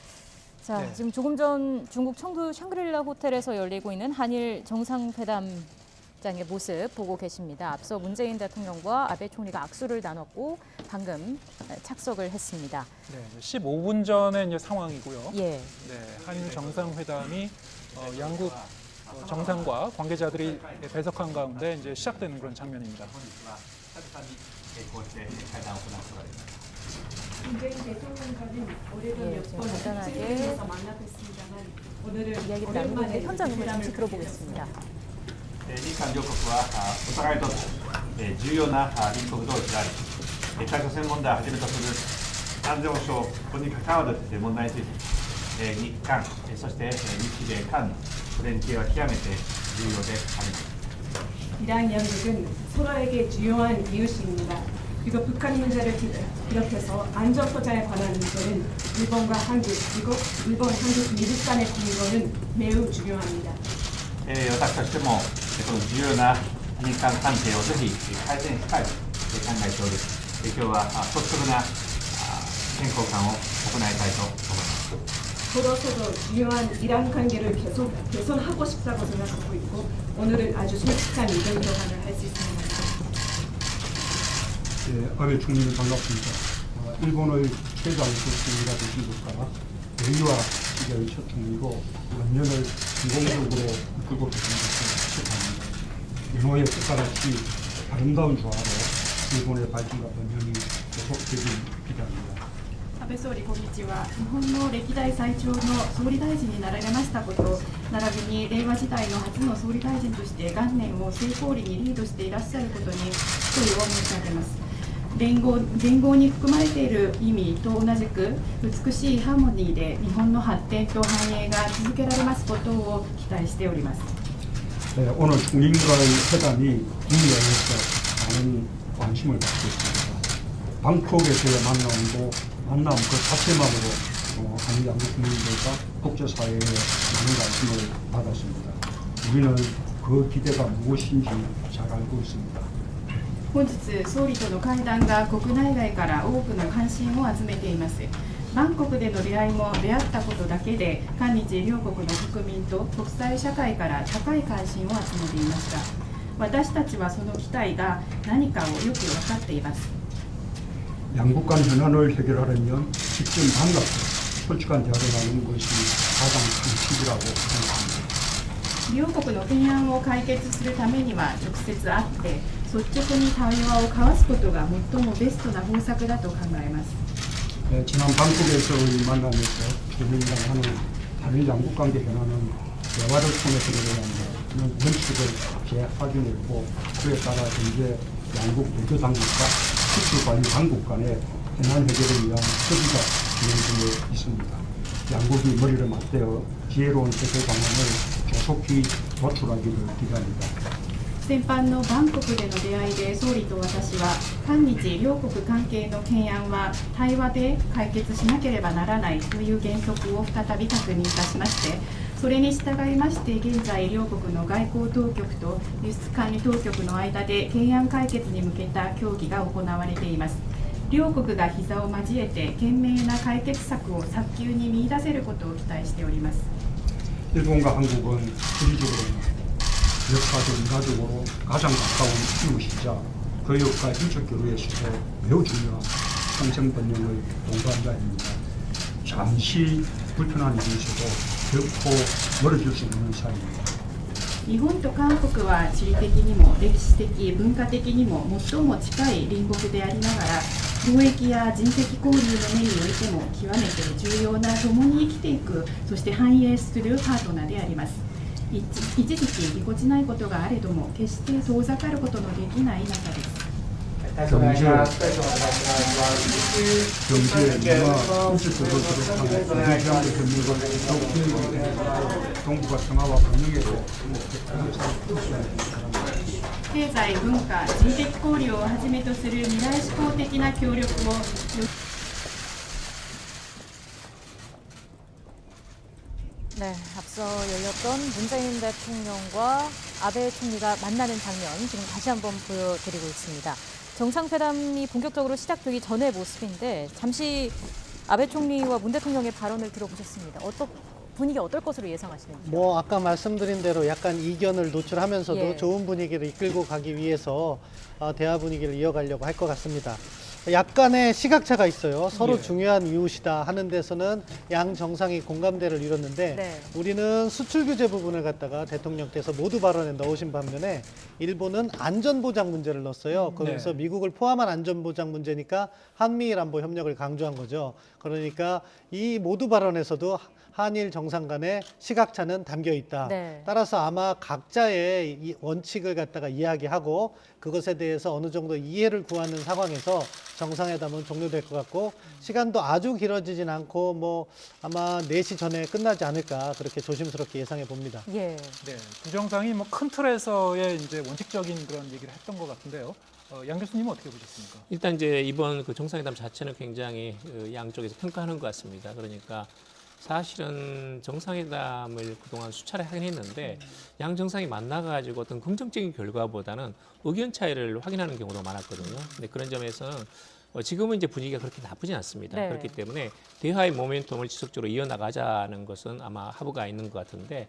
자, 네. 지금 조금 전 중국 청도 샹그릴라 호텔에서 열리고 있는 한일 정상회담장의 모습 보고 계십니다. 앞서 문재인 대통령과 아베 총리가 악수를 나눴고 방금 착석을 했습니다. 네, 15분 전의 이제 상황이고요. 예. 네, 한일 정상회담이 양국 정상과 관계자들이 배석한 가운데 이제 시작되는 그런 장면입니다. 예, 지금 간단하게 이야기를 나누고 있는 현장을 잠시 들어보겠습니다. 日韓両国はお互いにとって重要な隣国同士であり、北朝鮮問題をはじめとする安全保障に関わる問題について、日韓、そして日米韓の連携は極めて重要であります。 이랑 양국은 서로에게 중요한 이웃입니다. 그리고 북한 문제를 비롯해서 안전 보장에 관한 문제는 일본과 한국, 그리고 일본, 한국, 미국 간의 공조는 매우 중요합니다. 私としても、この重要な日韓関係をぜひ改善したいと考えており、今日は率直な健康観を行いたいと思います。 저로서도 중요한 이란 관계를 계속 개선하고 싶다고 생각하고 있고 오늘은 아주 솔직한 의견 교환을 할 수 있는 것 같습니다. 예, 아베 총리는 반갑습니다. 일본의 최장 국수가 되신 국가가 대의와 시계의 첫 총리로 원년을 성공적으로 이끌고 계신 것을 축하합니다. 연호의 끝까지 아름다운 조화로 일본의 발전과 번영이 계속되길 기대합니다. 安倍総理、こんにちは。日本の歴代最長の総理大臣になられましたこと、並びに令和時代の初の総理大臣として元年を成功裏にリードしていらっしゃることに敬意を申し上げます。連合に含まれている意味と同じく、美しいハーモニーで日本の発展と繁栄が続けられますことを期待しております。 오늘 총리과의 회담이 국내에서 많은 관심을 받고 있습니다. 방콕에서의 만남 그 자체만으로 한일 양국 국민들과 국제사회에 많은 관심을 받았습니다. 우리는 그 기대가 무엇인지 잘 알고 있습니다. 本日、総理との会談が国内外から多くの関心を集めています。バンコクでの出会いも出会ったことだけで、韓日両国の国民と国際社会から高い関心を集めていました。私たちはその期待が何かをよく分かっています。 양국 간 현안을 해결하려면 직접 반갑고 솔직한 대화를 나누는 것이 가장 큰 팁이라고 생각합니다. 両国の懸案を解決するためには直接会って率直に対話を交わすことが最もベストな方策だと考えます。 지난 방콕에서의 만남에서 총리랑 하는 한일 양국 관계 현안은 대화를 통해서 해결한다는 원칙을 재확인했고 그에 따라 현재 양국 외교 당국과 수출관리 당국 간의 현안 해결을 위한 협의가 진행 중에 있습니다. 양국이 머리를 맞대어 지혜로운 해결 방안을 조속히 도출하기를 기대합니다. 先般のバンコクでの出会いで総理と私は韓日両国関係の懸案は対話で解決しなければならないという原則を再び確認いたしまして、それに従いまして現在両国の外交当局と輸出管理当局の間で懸案解決に向けた協議が行われています。両国が膝を交えて賢明な解決策を早急に見出せることを期待しております。 일본과 한국은 지리적으로 역사적 문화적으로 가장 가까운 이웃이자 그 역사 인적 교류에서도 매우 중요한 평생번영의 동반자입니다. 잠시 불편한 일이 있어도 결코 멀어질 수 없는 사이입니다. 日本と韓国は地理的にも歴史的、文化的にも最も近い隣国でありながら、貿易や人的交流の面においても極めて重要な共に生きていく、そして繁栄するパートナーであります。一時期ぎこちないことがあれども、決して遠ざかることのできない仲です。 경제, 문화, 인식적으로 비롯한 우리지역의 경력을 더욱 키우고 동북아 평화와 번영에도 経済、文化、人的交流をはじめとする未来志向的な協力を 네, 앞서 열렸던 문재인 대통령과 아베 총리가 만나는 장면 지금 다시 한번 보여드리고 있습니다. 정상회담이 본격적으로 시작되기 전의 모습인데 잠시 아베 총리와 문 대통령의 발언을 들어보셨습니다. 분위기 어떨 것으로 예상하시는지요? 뭐 아까 말씀드린 대로 약간 이견을 노출하면서도 예. 좋은 분위기를 이끌고 가기 위해서 대화 분위기를 이어가려고 할 것 같습니다. 약간의 시각차가 있어요. 서로 예. 중요한 이웃이다 하는 데서는 양 정상이 공감대를 이뤘는데 네. 우리는 수출 규제 부분을 갖다가 대통령께서 모두 발언에 넣으신 반면에 일본은 안전보장 문제를 넣었어요. 거기서 네. 미국을 포함한 안전보장 문제니까 한미일 안보 협력을 강조한 거죠. 그러니까 이 모두 발언에서도 한일 정상 간의 시각차는 담겨 있다. 네. 따라서 아마 각자의 이 원칙을 갖다가 이야기하고 그것에 대해서 어느 정도 이해를 구하는 상황에서 정상회담은 종료될 것 같고 시간도 아주 길어지진 않고 뭐 아마 4시 전에 끝나지 않을까 그렇게 조심스럽게 예상해 봅니다. 예. 네, 두 정상이 뭐 큰 틀에서의 이제 원칙적인 그런 얘기를 했던 것 같은데요. 양 교수님은 어떻게 보셨습니까? 일단 이제 이번 그 정상회담 자체는 굉장히 양쪽에서 평가하는 것 같습니다. 그러니까 사실은 정상회담을 그동안 수차례 하긴 했는데 양 정상이 만나가지고 어떤 긍정적인 결과보다는 의견 차이를 확인하는 경우도 많았거든요. 근데 그런 점에서는 지금은 이제 분위기가 그렇게 나쁘진 않습니다. 네. 그렇기 때문에 대화의 모멘텀을 지속적으로 이어나가자는 것은 아마 합의가 있는 것 같은데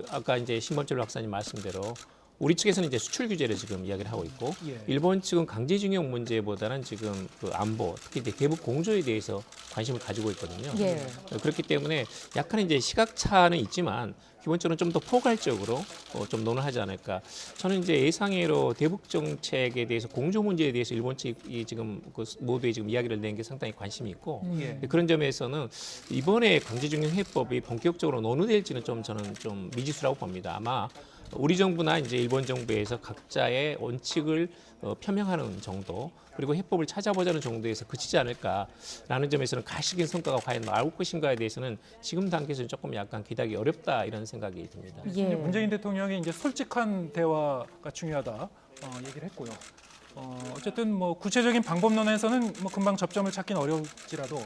아까 이제 신범철 박사님 말씀대로 우리 측에서는 이제 수출 규제를 지금 이야기를 하고 있고 예. 일본 측은 강제징용 문제보다는 지금 그 안보, 특히 이제 대북 공조에 대해서 관심을 가지고 있거든요. 예. 그렇기 때문에 약간 이제 시각차는 있지만 기본적으로 좀 더 포괄적으로 좀 논의하지 않을까. 저는 이제 예상외로 대북 정책에 대해서 공조 문제에 대해서 일본 측이 지금 그 모두에 지금 이야기를 낸 게 상당히 관심이 있고 예. 그런 점에서는 이번에 강제징용 해법이 본격적으로 논의될지는 좀 저는 좀 미지수라고 봅니다. 아마 우리 정부나 이제 일본 정부에서 각자의 원칙을 표명하는 정도 그리고 해법을 찾아보자는 정도에서 그치지 않을까라는 점에서는 가시적인 성과가 과연 나올 것인가에 대해서는 지금 단계에서는 조금 약간 기대하기 어렵다 이런 생각이 듭니다. 예. 문재인 대통령이 이제 솔직한 대화가 중요하다 얘기를 했고요. 어쨌든 뭐 구체적인 방법론에서는 뭐 금방 접점을 찾기는 어려울지라도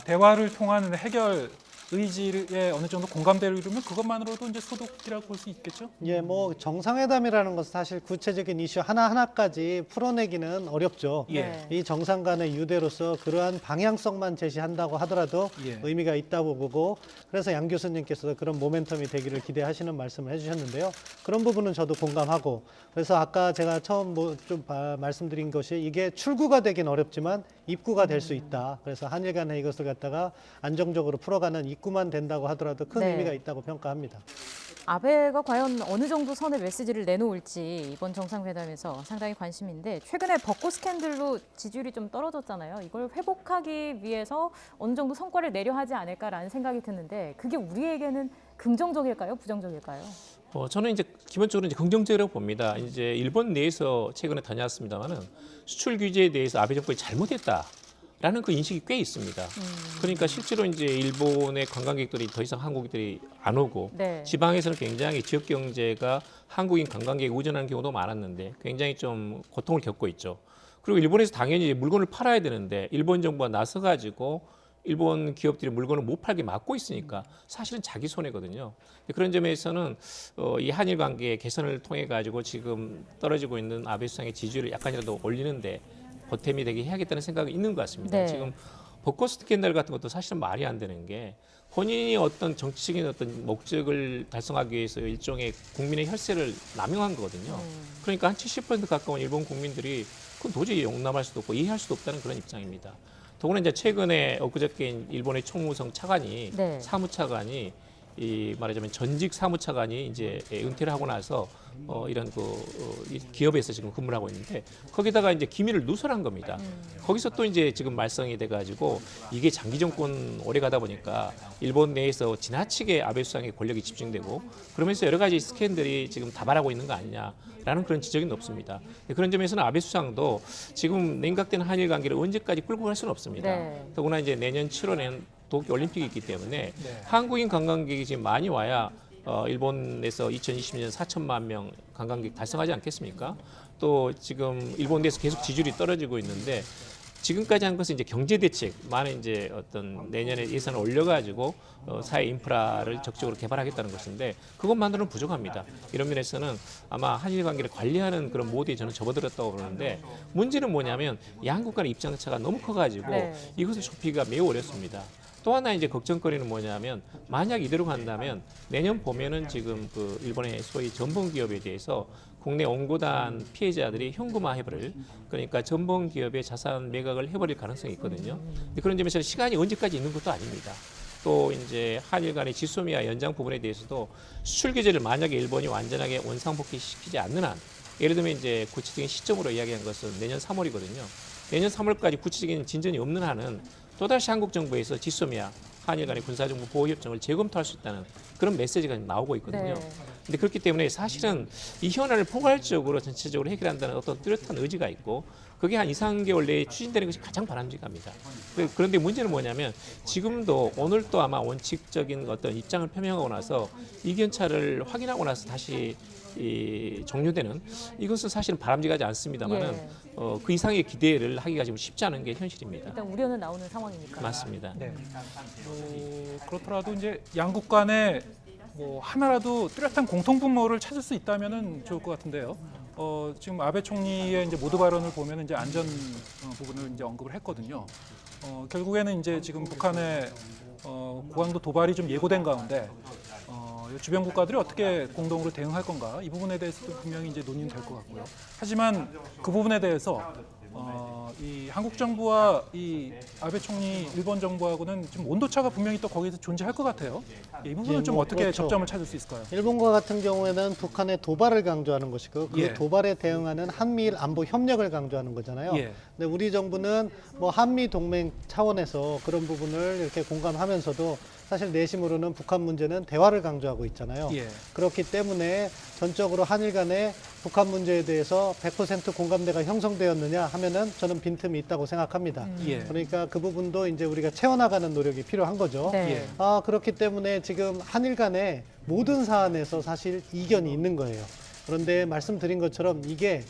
대화를 통한 해결 의지에 어느 정도 공감대를 이루면 그것만으로도 이제 소득이라고 볼 수 있겠죠. 예, 뭐 정상회담이라는 것은 사실 구체적인 이슈 하나하나까지 풀어내기는 어렵죠. 예. 이 정상 간의 유대로서 그러한 방향성만 제시한다고 하더라도 예. 의미가 있다고 보고 그래서 양 교수님께서도 그런 모멘텀이 되기를 기대하시는 말씀을 해주셨는데요. 그런 부분은 저도 공감하고 그래서 아까 제가 처음 좀 말씀드린 것이 이게 출구가 되긴 어렵지만 입구가 될 수 있다. 그래서 한일 간에 이것을 갖다가 안정적으로 풀어가는 입구만 된다고 하더라도 큰 네. 의미가 있다고 평가합니다. 아베가 과연 어느 정도 선의 메시지를 내놓을지 이번 정상회담에서 상당히 관심인데 최근에 벚꽃 스캔들로 지지율이 좀 떨어졌잖아요. 이걸 회복하기 위해서 어느 정도 성과를 내려 하지 않을까라는 생각이 드는데 그게 우리에게는 긍정적일까요? 부정적일까요? 저는 이제 기본적으로 이제 긍정적이라고 봅니다. 이제 일본 내에서 최근에 다녀왔습니다만은 수출 규제에 대해서 아베 정권이 잘못했다라는 그 인식이 꽤 있습니다. 그러니까 실제로 이제 일본의 관광객들이 더 이상 한국인들이 안 오고 네. 지방에서는 굉장히 지역 경제가 한국인 관광객에 의존하는 경우도 많았는데 굉장히 좀 고통을 겪고 있죠. 그리고 일본에서 당연히 물건을 팔아야 되는데 일본 정부가 나서 가지고 일본 기업들이 물건을 못 팔게 막고 있으니까 사실은 자기 손해거든요. 그런 점에서는 이 한일 관계 개선을 통해 가지고 지금 떨어지고 있는 아베 수상의 지지율을 약간이라도 올리는데 보탬이 되게 해야겠다는 생각이 있는 것 같습니다. 네. 지금 벚꽃 스캔들 같은 것도 사실은 말이 안 되는 게 본인이 어떤 정치적인 어떤 목적을 달성하기 위해서 일종의 국민의 혈세를 남용한 거거든요. 그러니까 한 70% 가까운 일본 국민들이 그건 도저히 용납할 수도 없고 이해할 수도 없다는 그런 입장입니다. 더구나 이제 최근에 엊그저께 일본의 총무성 차관이 네. 사무차관이 이 말하자면 전직 사무차관이 이제 은퇴를 하고 나서 이런 이 기업에서 지금 근무를 하고 있는데 거기다가 이제 기밀을 누설한 겁니다. 거기서 또 이제 지금 말썽이 돼가지고 이게 장기 정권 오래 가다 보니까 일본 내에서 지나치게 아베 수상의 권력이 집중되고 그러면서 여러 가지 스캔들이 지금 다발하고 있는 거 아니냐라는 그런 지적이 높습니다. 그런 점에서는 아베 수상도 지금 냉각된 한일 관계를 언제까지 끌고 갈 수는 없습니다. 네. 더구나 이제 내년 7월에는 도쿄 올림픽이 있기 때문에 네. 한국인 관광객이 지금 많이 와야 일본에서 2020년 4천만 명 관광객 달성하지 않겠습니까? 또 지금 일본 내에서 계속 지지율이 떨어지고 있는데 지금까지 한 것은 이제 경제 대책, 많은 이제 어떤 내년에 예산을 올려가지고 사회 인프라를 적극적으로 개발하겠다는 것인데 그것만으로는 부족합니다. 이런 면에서는 아마 한일 관계를 관리하는 그런 모드에 저는 접어들었다고 보는데 문제는 뭐냐면 양국 간의 입장차가 너무 커가지고 네. 이것을 좁히기가 매우 어렵습니다. 또 하나 이제 걱정거리는 뭐냐면 만약 이대로 간다면 내년 봄에는 지금 그 일본의 소위 전범 기업에 대해서 국내 온고단 피해자들이 현금화해버릴 그러니까 전범 기업의 자산 매각을 해버릴 가능성이 있거든요. 근데 그런 점에서는 시간이 언제까지 있는 것도 아닙니다. 또 이제 한일 간의 지소미아 연장 부분에 대해서도 수출 규제를 만약에 일본이 완전하게 원상복귀시키지 않는 한 예를 들면 이제 구체적인 시점으로 이야기한 것은 내년 3월이거든요. 내년 3월까지 구체적인 진전이 없는 한은 또다시 한국 정부에서 지소미아 한일 간의 군사정보 보호협정을 재검토할 수 있다는 그런 메시지가 나오고 있거든요. 네. 근데 그렇기 때문에 사실은 이 현안을 포괄적으로 전체적으로 해결한다는 어떤 뚜렷한 의지가 있고 그게 한 2, 3개월 내에 추진되는 것이 가장 바람직합니다. 그런데 문제는 뭐냐면 지금도 오늘 또 아마 원칙적인 어떤 입장을 표명하고 나서 이견차를 확인하고 나서 다시 종료되는 이것은 사실은 바람직하지 않습니다만은 예. 그 이상의 기대를 하기가 지금 쉽지 않은 게 현실입니다. 일단 우려는 나오는 상황이니까. 맞습니다. 네. 그렇더라도 이제 양국 간에 뭐 하나라도 뚜렷한 공통 분모를 찾을 수 있다면은 좋을 것 같은데요. 지금 아베 총리의 이제 모두 발언을 보면 이제 안전 부분을 이제 언급을 했거든요. 결국에는 이제 지금 북한의 고강도 도발이 좀 예고된 가운데 주변 국가들이 어떻게 공동으로 대응할 건가 이 부분에 대해서도 분명히 이제 논의는 될 것 같고요. 하지만 그 부분에 대해서 이 한국 정부와 이 아베 총리 일본 정부하고는 좀 온도차가 분명히 또 거기서 존재할 것 같아요. 이 부분은 좀 어떻게 그렇죠. 접점을 찾을 수 있을까요? 일본과 같은 경우에는 북한의 도발을 강조하는 것이고 그 예. 도발에 대응하는 한미일 안보 협력을 강조하는 거잖아요. 예. 근데 우리 정부는 뭐 한미 동맹 차원에서 그런 부분을 이렇게 공감하면서도 사실 내심으로는 북한 문제는 대화를 강조하고 있잖아요. 예. 그렇기 때문에 전적으로 한일 간에 북한 문제에 대해서 100% 공감대가 형성되었느냐 하면은 저는 빈틈이 있다고 생각합니다. 예. 그러니까 그 부분도 이제 우리가 채워나가는 노력이 필요한 거죠. 네. 그렇기 때문에 지금 한일 간에 모든 사안에서 사실 이견이 있는 거예요. 그런데 말씀드린 것처럼 이게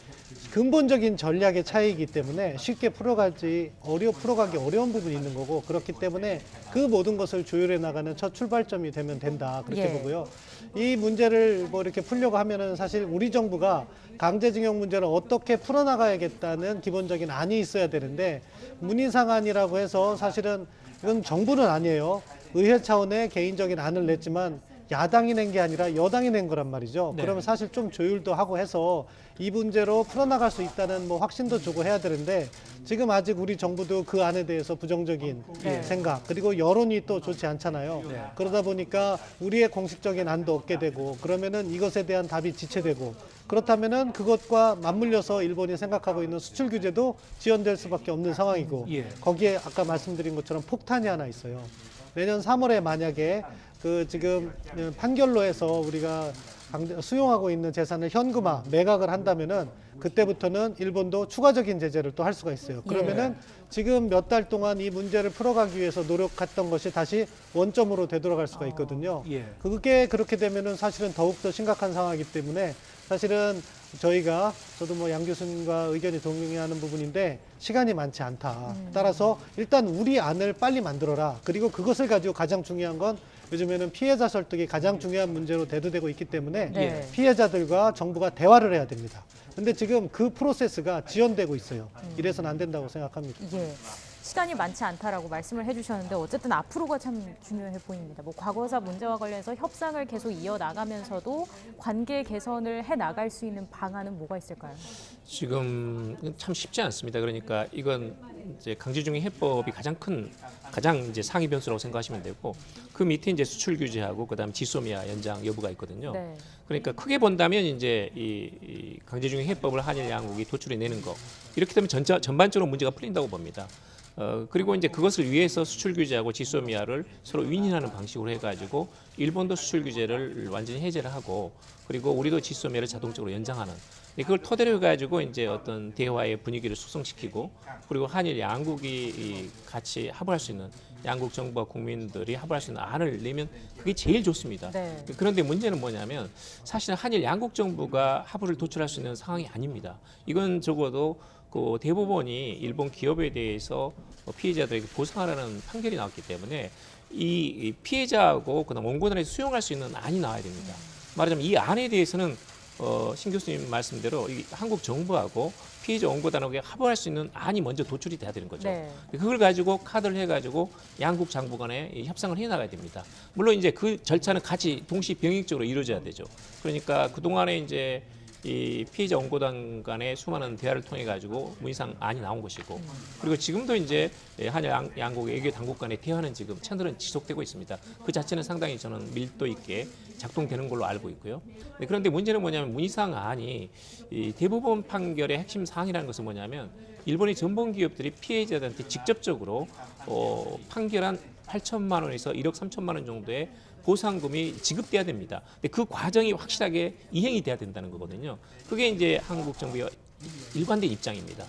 근본적인 전략의 차이이기 때문에 쉽게 풀어가기 어려운 부분이 있는 거고 그렇기 때문에 그 모든 것을 조율해 나가는 첫 출발점이 되면 된다 그렇게 예. 보고요. 이 문제를 뭐 이렇게 풀려고 하면은 사실 우리 정부가 강제징용 문제를 어떻게 풀어나가야겠다는 기본적인 안이 있어야 되는데 문희상안이라고 해서 사실은 이건 정부는 아니에요. 의회 차원의 개인적인 안을 냈지만 야당이 낸 게 아니라 여당이 낸 거란 말이죠. 네. 그러면 사실 좀 조율도 하고 해서 이 문제로 풀어나갈 수 있다는 뭐 확신도 주고 해야 되는데 지금 아직 우리 정부도 그 안에 대해서 부정적인 네. 생각 그리고 여론이 또 좋지 않잖아요. 네. 그러다 보니까 우리의 공식적인 안도 없게 되고 그러면은 이것에 대한 답이 지체되고 그렇다면은 그것과 맞물려서 일본이 생각하고 있는 수출 규제도 지연될 수밖에 없는 상황이고 예. 거기에 아까 말씀드린 것처럼 폭탄이 하나 있어요. 내년 3월에 만약에 그 지금 판결로에서 우리가 수용하고 있는 재산을 현금화, 매각을 한다면은 그때부터는 일본도 추가적인 제재를 또 할 수가 있어요. 그러면은 지금 몇 달 동안 이 문제를 풀어가기 위해서 노력했던 것이 다시 원점으로 되돌아갈 수가 있거든요. 예. 그게 그렇게 되면은 사실은 더욱더 심각한 상황이기 때문에 사실은 저도 뭐 양 교수님과 의견이 동의하는 부분인데 시간이 많지 않다. 따라서 일단 우리 안을 빨리 만들어라. 그리고 그것을 가지고 가장 중요한 건 요즘에는 피해자 설득이 가장 중요한 문제로 대두되고 있기 때문에 네. 피해자들과 정부가 대화를 해야 됩니다. 근데 지금 그 프로세스가 지연되고 있어요. 이래서는 안 된다고 생각합니다. 예. 시간이 많지 않다라고 말씀을 해주셨는데 어쨌든 앞으로가 참 중요해 보입니다. 뭐 과거사 문제와 관련해서 협상을 계속 이어나가면서도 관계 개선을 해 나갈 수 있는 방안은 뭐가 있을까요? 지금 참 쉽지 않습니다. 그러니까 이건 이제 강제징용 해법이 가장 이제 상위 변수라고 생각하시면 되고 그 밑에 이제 수출 규제하고 그다음 지소미아 연장 여부가 있거든요. 네. 그러니까 크게 본다면 이제 이 강제징용 해법을 한일 양국이 도출해 내는 거 이렇게 되면 전반적으로 문제가 풀린다고 봅니다. 그리고 이제 그것을 위해서 수출 규제하고 지소미아를 서로 윈윈하는 방식으로 해가지고 일본도 수출 규제를 완전히 해제를 하고 그리고 우리도 지소미아를 자동적으로 연장하는 그걸 토대로 해가지고 이제 어떤 대화의 분위기를 숙성시키고 그리고 한일 양국이 같이 합의할 수 있는 양국 정부와 국민들이 합의할 수 있는 안을 내면 그게 제일 좋습니다. 네. 그런데 문제는 뭐냐면 사실 한일 양국 정부가 합의를 도출할 수 있는 상황이 아닙니다. 이건 적어도 그 대법원이 일본 기업에 대해서 피해자들에게 보상하라는 판결이 나왔기 때문에 이 피해자하고 그다음 원고단에서 수용할 수 있는 안이 나와야 됩니다. 말하자면 이 안에 대해서는 신 교수님 말씀대로 이 한국 정부하고 피해자 원고단하고 합의할 수 있는 안이 먼저 도출이 돼야 되는 거죠. 네. 그걸 가지고 카드를 해가지고 양국 장부 간에 협상을 해나가야 됩니다. 물론 이제 그 절차는 같이 동시 병행적으로 이루어져야 되죠. 그러니까 그동안에 이제 이 피해자 원고단 간의 수많은 대화를 통해 가지고 문희상 안이 나온 것이고 그리고 지금도 이제 한일 양국의 외교 당국 간의 대화는 지금 채널은 지속되고 있습니다. 그 자체는 상당히 저는 밀도 있게 작동되는 걸로 알고 있고요. 그런데 문제는 뭐냐면 문희상 안이 이 대법원 판결의 핵심 사항이라는 것은 뭐냐면 일본의 전범 기업들이 피해자들한테 직접적으로 판결한 8천만 원에서 1억 3천만 원 정도의 보상금이 지급돼야 됩니다. 근데 그 과정이 확실하게 이행이 돼야 된다는 거거든요. 그게 이제 한국 정부의 일관된 입장입니다.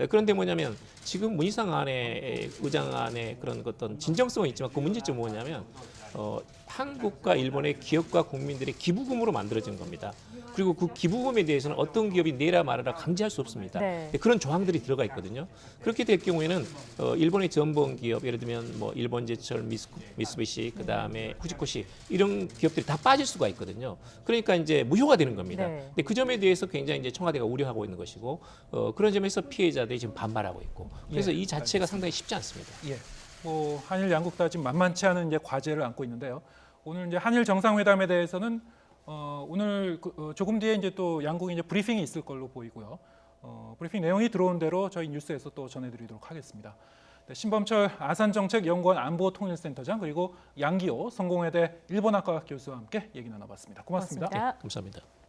그런데 뭐냐면 지금 문희상 안에 의장 안에 그런 어떤 진정성은 있지만 그 문제점은 뭐냐면 한국과 일본의 기업과 국민들의 기부금으로 만들어진 겁니다. 그리고 그 기부금에 대해서는 어떤 기업이 내라 말아라 강제할 수 없습니다. 네. 그런 조항들이 들어가 있거든요. 그렇게 될 경우에는 일본의 전범 기업, 예를 들면 뭐 일본제철, 미쓰비시, 그다음에 후지코시 이런 기업들이 다 빠질 수가 있거든요. 그러니까 이제 무효가 되는 겁니다. 네. 근데 그 점에 대해서 굉장히 이제 청와대가 우려하고 있는 것이고 그런 점에서 피해자들이 지금 반발하고 있고 그래서 이 자체가 상당히 쉽지 않습니다. 예. 뭐 한일 양국 다 지금 만만치 않은 이제 과제를 안고 있는데요. 오늘 이제 한일 정상회담에 대해서는 오늘 조금 뒤에 이제 또 양국이 이제 브리핑이 있을 걸로 보이고요. 브리핑 내용이 들어온 대로 저희 뉴스에서 또 전해드리도록 하겠습니다. 네, 신범철 아산정책연구원 안보통일센터장 그리고 양기호 성공회대 일본학과 교수와 함께 얘기 나눠봤습니다. 고맙습니다. 고맙습니다. 감사합니다.